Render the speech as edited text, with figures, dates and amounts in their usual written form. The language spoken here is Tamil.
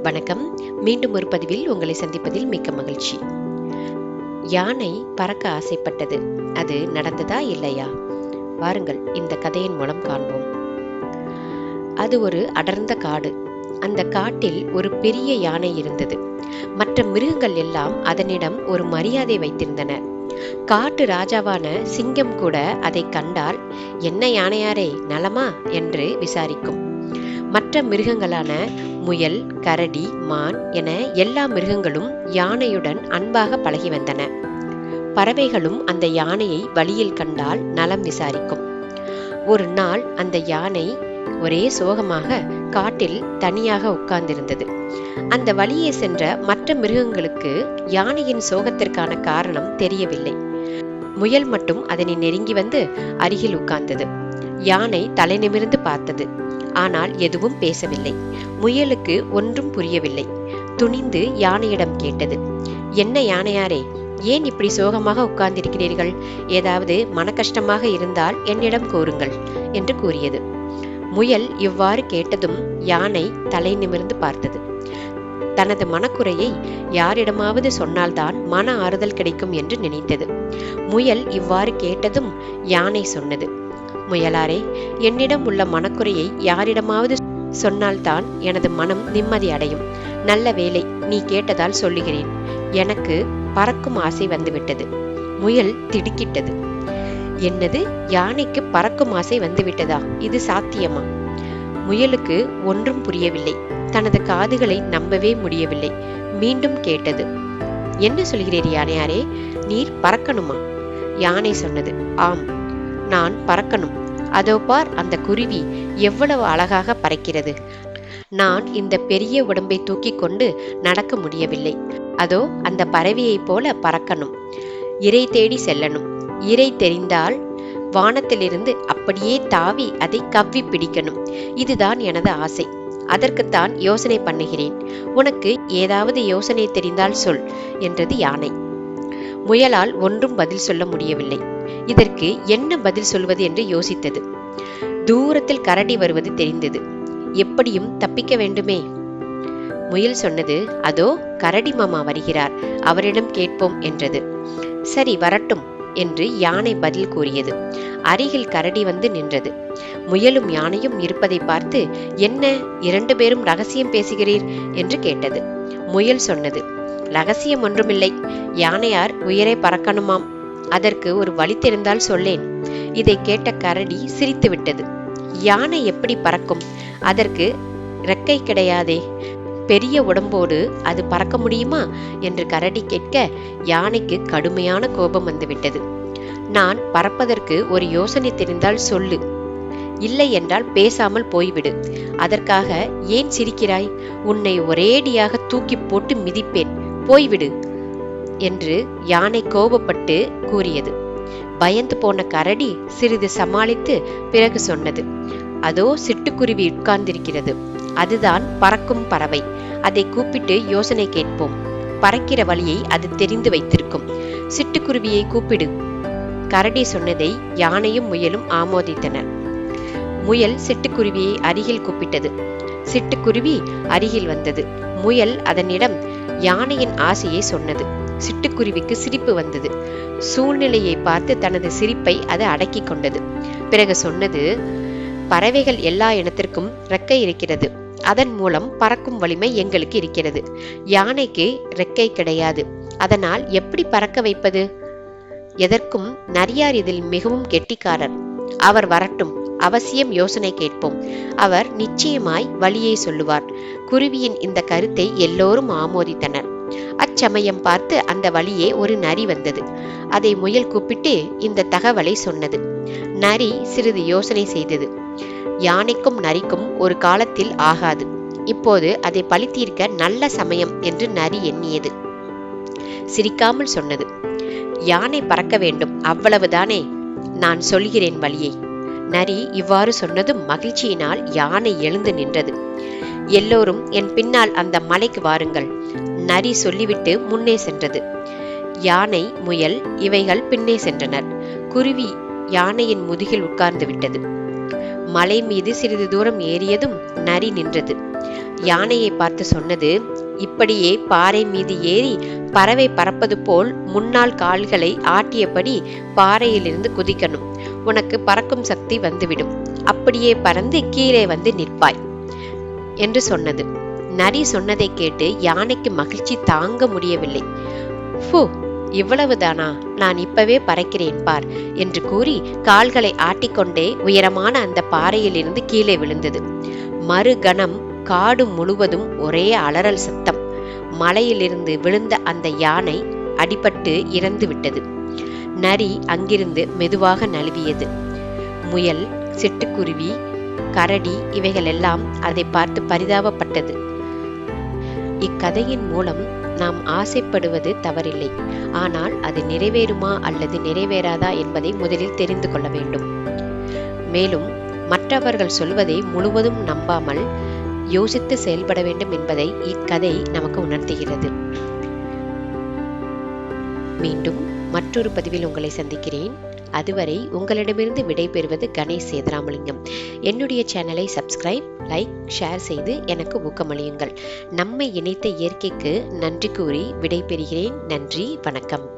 வணக்கம். மீண்டும் ஒரு பதிவில் உங்களை சந்திப்பதில் மிக்க மகிழ்ச்சி. யானை பறக்க ஆசைப்பட்டது. அது நடந்ததா இல்லையா? வாருங்கள் இந்த கதையின் மூலம் காண்போம். அது ஒரு அடர்ந்த காடு. அந்த காட்டில் ஒரு பெரிய யானை இருந்தது. மற்ற மிருகங்கள் எல்லாம் அதனிடம் ஒரு மரியாதை வைத்திருந்தன. காட்டு ராஜாவான சிங்கம் கூட அதை கண்டால், என்ன யானையாரே, நலமா என்று விசாரிக்கும். மற்ற மிருகங்களான முயல், கரடி, மான் என எல்லா மிருகங்களும் யானையுடன் அன்பாக பழகி வந்தன. பறவைகளும் அந்த யானையை வழியில் கண்டால் நலம் விசாரிக்கும். ஒரு நாள் அந்த யானை ஒரே சோகமாக காட்டில் தனியாக உட்கார்ந்திருந்தது. அந்த வழியே சென்ற மற்ற மிருகங்களுக்கு யானையின் சோகத்திற்கான காரணம் தெரியவில்லை. முயல் மட்டும் அதனை நெருங்கி வந்து அருகில் உட்கார்ந்தது. யானை தலை நிமிர்ந்து பார்த்தது. ஆனால் எதுவும் பேசவில்லை. முயலுக்கு ஒன்றும் புரியவில்லை. துணிந்து யானையிடம் கேட்டது, என்ன யானையாரே, ஏன் இப்படி சோகமாக உட்கார்ந்திருக்கிறீர்கள்? ஏதாவது மன கஷ்டமாக இருந்தால் என்னிடம் கூறுங்கள் என்று கூறியது. முயல் இவ்வாறு கேட்டதும் யானை தலை நிமிர்ந்து பார்த்தது. தனது மனக்குறையை யாரிடமாவது சொன்னால்தான் மன ஆறுதல் கிடைக்கும் என்று நினைத்தது. முயல் இவ்வாறு கேட்டதும் யானை சொன்னது, முயலாரே, என்னிடம் உள்ள மனக்குறையை யாரிடமாவது சொன்னால்தான் எனது மனம் நிம்மதி அடையும். நல்ல வேளை நீ கேட்டதால் சொல்லுகிறேன். எனக்கு பறக்கும் ஆசை வந்துவிட்டது. முயல் திடுக்கிட்டது. என்னது, யானைக்கு பறக்கும் ஆசை வந்துவிட்டதா? இது சாத்தியமா? முயலுக்கு ஒன்றும் புரியவில்லை. தனது காதுகளை நம்பவே முடியவில்லை. மீண்டும் கேட்டது, என்ன சொல்கிறீர் யானையாரே, நீர் பறக்கணுமா? யானை சொன்னது, ஆம், நான் பறக்கணும். அதோ பார், அந்த குருவி எவ்வளவு அழகாக பறக்கிறது. நான் இந்த பெரிய உடம்பை தூக்கி கொண்டு நடக்க முடியவில்லை. அதோ அந்த பறவையைப் போல பறக்கணும். இரை தேடி செல்லணும். இரை தெரிந்தால் வானத்திலிருந்து அப்படியே தாவி அதை கவ்வி பிடிக்கணும். இதுதான் எனது ஆசை. அதற்குத்தான் யோசனை பண்ணுகிறேன். உனக்கு ஏதாவது யோசனை தெரிந்தால் சொல் என்றது யானை. முயலால் ஒன்றும் பதில் சொல்ல முடியவில்லை. இதற்கு என்ன பதில் சொல்வது என்று யோசித்தது. தூரத்தில் கரடி வருவது தெரிந்தது. எப்படியும் தப்பிக்க வேண்டுமே. முயல் சொன்னது, அதோ கரடி மாமா வருகிறார், அவரிடம் கேட்போம் என்றது. சரி, வரட்டும் என்று யானை பதில் கூறியது. அருகில் கரடி வந்து நின்றது. முயலும் யானையும் இருப்பதை பார்த்து, என்ன, இரண்டு பேரும் ரகசியம் பேசுகிறீர் என்று கேட்டது. முயல் சொன்னது, ரகசியம் ஒன்றுமில்லை. யானையார் உயரே பறக்கணுமாம். அதற்கு ஒரு வழி தெரிந்தால் சொல்லேன். இதை கேட்ட கரடி சிரித்து விட்டது. யானை எப்படி பறக்கும்? அதற்கு இறக்கை கிடையாதே. பெரிய உடம்போடு அது பறக்க முடியுமா என்று கரடி கேட்க யானைக்கு கடுமையான கோபம் வந்துவிட்டது. நான் பறப்பதற்கு ஒரு யோசனை தெரிந்தால் சொல்லு. இல்லை என்றால் பேசாமல் போய்விடு. அதற்காக ஏன் சிரிக்கிறாய்? உன்னை ஒரேடியாக தூக்கி போட்டு மிதிப்பேன். போய்விடு என்று யானை கோபப்பட்டு கூறியது. பயந்து போன கரடி சிறிது சமாளித்து பிறகு சொன்னது, அதோ சிட்டுக்குருவி உட்கார்ந்திருக்கிறது. அதுதான் பறக்கும் பறவை. அதை கூப்பிட்டு யோசனை கேட்போம். பறக்கிற வழியை அது தெரிந்து வைத்திருக்கும். சிட்டுக்குருவியை கூப்பிடு. கரடி சொன்னதை யானையும் முயலும் ஆமோதித்தனர். முயல் சிட்டுக்குருவியை அருகில் கூப்பிட்டது. சிட்டுக்குருவி அருகில் வந்தது. முயல் அதனிடம் யானையின் ஆசையை சொன்னது. சிட்டுக்குருவிக்கு சிரிப்பு வந்தது. சூழ்நிலையை பார்த்து தனது சிரிப்பை அது அடக்கி கொண்டது. பிறகு சொன்னது, பறவைகள் எல்லா இனத்திற்கும் ரெக்கை இருக்கிறது. அதன் மூலம் பறக்கும் வலிமை எங்களுக்கு இருக்கிறது. யானைக்கு ரெக்கை கிடையாது. அதனால் எப்படி பறக்க வைப்பது? எதற்கும் நரியார் இதில் மிகவும் கெட்டிக்காரர். அவர் வரட்டும், அவசியம் யோசனை கேட்போம். அவர் நிச்சயமாய் வழியை சொல்லுவார். குருவியின் இந்த கருத்தை எல்லோரும் ஆமோதித்தனர். அச்சமயம் பார்த்து அந்த வழியே ஒரு நரி வந்தது. அதை முயல் கூப்பிட்டு இந்த தகவலை சொன்னது. நரி சிறிது யோசனை செய்தது. யானைக்கும் நரிக்கும் ஒரு காலத்தில் ஆகாது. இப்போது அதை பழி தீர்க்க நல்ல சமயம் என்று நரி எண்ணியது. சிரிக்காமல் சொன்னது, யானை பறக்க வேண்டும், அவ்வளவுதானே. நான் சொல்கிறேன் வழியை. நரி இவ்வாறு சொன்னதும் மகிழ்ச்சியினால் யானை எழுந்து நின்றது. எல்லோரும் என் பின்னால் அந்த மலைக்கு வாருங்கள். நரி சொல்லிவிட்டு முன்னே சென்றது. யானை, முயல் இவைகள் பின்னே சென்றனர். குருவி யானையின் முதுகில் உட்கார்ந்து விட்டது. மலை மீது சிறிது தூரம் ஏறியதும் நரி நின்றது. யானையை பார்த்து சொன்னது, இப்படியே பாறை மீது ஏறி பறவை பறப்பது போல் முன்னால் கால்களை ஆட்டியபடி பாறையிலிருந்து குதிக்கணும். உனக்கு பறக்கும் சக்தி வந்துவிடும். அப்படியே பறந்து கீழே வந்து நிற்பாய் என்று சொன்னது. நரி சொன்னதை கேட்டு யானைக்கு மகிழ்ச்சி தாங்க முடியவில்லை. ஃபு, இவ்வளவுதானா? நான் இப்பவே பறக்கிறேன் பார் என்று கூறி கால்களை ஆட்டிக்கொண்டே உயரமான அந்த பாறையிலிருந்து கீழே விழுந்தது. மறுகணம் காடு முழுவதும் ஒரே அலறல் சத்தம். மலையிலிருந்து விழுந்த அந்த யானை அடிபட்டு இறந்து விட்டது. நரி அங்கிருந்து மெதுவாக நழுவியது. முயல், சிட்டுக்குருவி, கரடி இவைகளெல்லாம் அதை பார்த்து பரிதாபப்பட்டது. இக்கதையின் மூலம் நாம் ஆசைப்படுவது தவறில்லை. ஆனால் அது நிறைவேறுமா அல்லது நிறைவேறாதா என்பதை முதலில் தெரிந்து கொள்ள வேண்டும். மேலும் மற்றவர்கள் சொல்வதை முழுவதும் நம்பாமல் யோசித்து செயல்பட வேண்டும் என்பதை இக்கதை நமக்கு உணர்த்துகிறது. மீண்டும் மற்றொரு பதிவில் உங்களை சந்திக்கிறேன். அதுவரை உங்களிடமிருந்து விடைபெறுவது கணேஷ் சேதுராமலிங்கம். என்னுடைய சேனலை சப்ஸ்கிரைப், லைக், ஷேர் செய்து எனக்கு ஊக்கமளியுங்கள். நம்மை இணைத்த இயற்கைக்கு நன்றி கூறி விடைபெறுகிறேன். நன்றி, வணக்கம்.